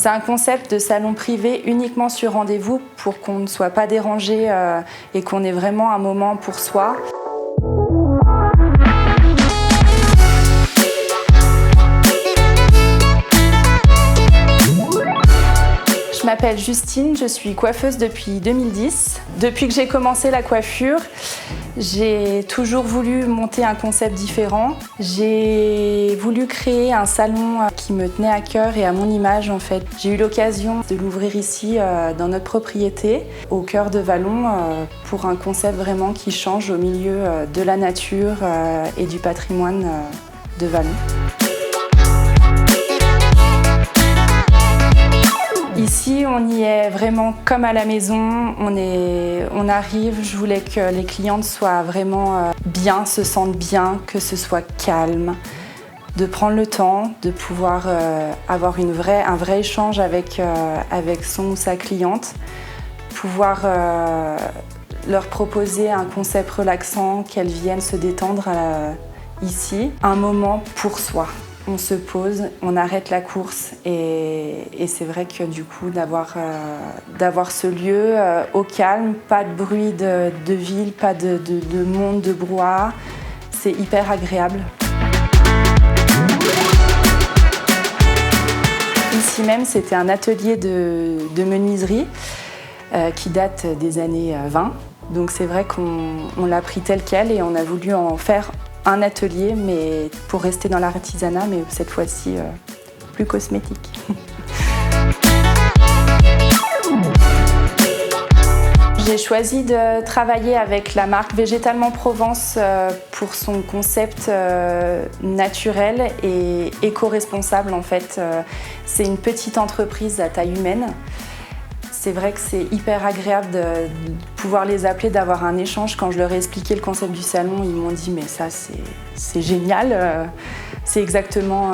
C'est un concept de salon privé uniquement sur rendez-vous pour qu'on ne soit pas dérangé et qu'on ait vraiment un moment pour soi. Je m'appelle Justine, je suis coiffeuse depuis 2010. Depuis que j'ai commencé la coiffure, j'ai toujours voulu monter un concept différent. J'ai voulu créer un salon qui me tenait à cœur et à mon image en fait. J'ai eu l'occasion de l'ouvrir ici dans notre propriété, au cœur de Vallon, pour un concept vraiment qui change au milieu de la nature et du patrimoine de Vallon. Ici, on y est vraiment comme à la maison. On arrive, je voulais que les clientes soient vraiment bien, se sentent bien, que ce soit calme, de prendre le temps, de pouvoir avoir un vrai échange avec son ou sa cliente, pouvoir leur proposer un concept relaxant, qu'elles viennent se détendre ici, un moment pour soi. On se pose, on arrête la course et c'est vrai que du coup d'avoir ce lieu au calme, pas de bruit de ville, pas de monde, de brouhaha, c'est hyper agréable. Ici même, c'était un atelier de menuiserie qui date des années 20. Donc c'est vrai qu'on l'a pris tel quel et on a voulu en faire un atelier, mais pour rester dans l'artisanat, mais cette fois-ci plus cosmétique. J'ai choisi de travailler avec la marque Végétalement Provence pour son concept naturel et éco-responsable en fait. C'est une petite entreprise à taille humaine. C'est vrai que c'est hyper agréable de pouvoir les appeler, d'avoir un échange. Quand je leur ai expliqué le concept du salon, ils m'ont dit « mais ça c'est génial, c'est exactement,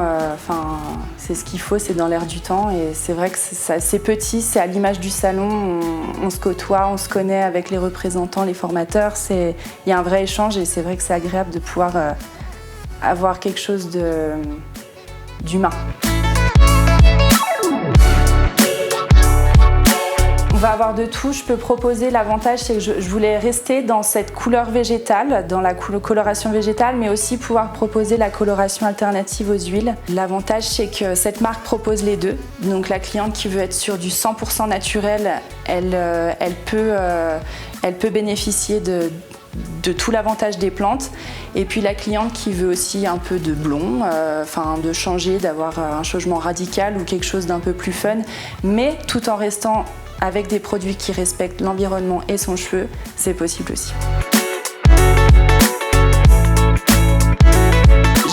c'est ce qu'il faut, c'est dans l'air du temps ». Et c'est vrai que c'est petit, c'est à l'image du salon, on se côtoie, on se connaît avec les représentants, les formateurs. Il y a un vrai échange et c'est vrai que c'est agréable de pouvoir avoir quelque chose d'humain. On va avoir de tout. Je peux proposer, l'avantage c'est que je voulais rester dans cette couleur végétale, dans la coloration végétale, mais aussi pouvoir proposer la coloration alternative aux huiles. L'avantage c'est que cette marque propose les deux. Donc la cliente qui veut être sur du 100% naturel, elle peut bénéficier de tout l'avantage des plantes. Et puis la cliente qui veut aussi un peu de blond, de changer, d'avoir un changement radical ou quelque chose d'un peu plus fun, mais tout en restant avec des produits qui respectent l'environnement et son cheveu, c'est possible aussi.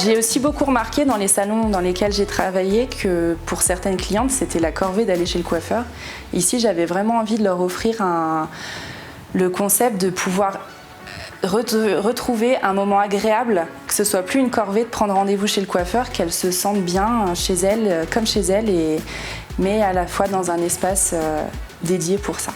J'ai aussi beaucoup remarqué dans les salons dans lesquels j'ai travaillé que pour certaines clientes, c'était la corvée d'aller chez le coiffeur. Ici, j'avais vraiment envie de leur offrir le concept de pouvoir retrouver un moment agréable, que ce soit plus une corvée de prendre rendez-vous chez le coiffeur, qu'elles se sentent bien chez elles, comme chez elles, mais à la fois dans un espace dédié pour ça.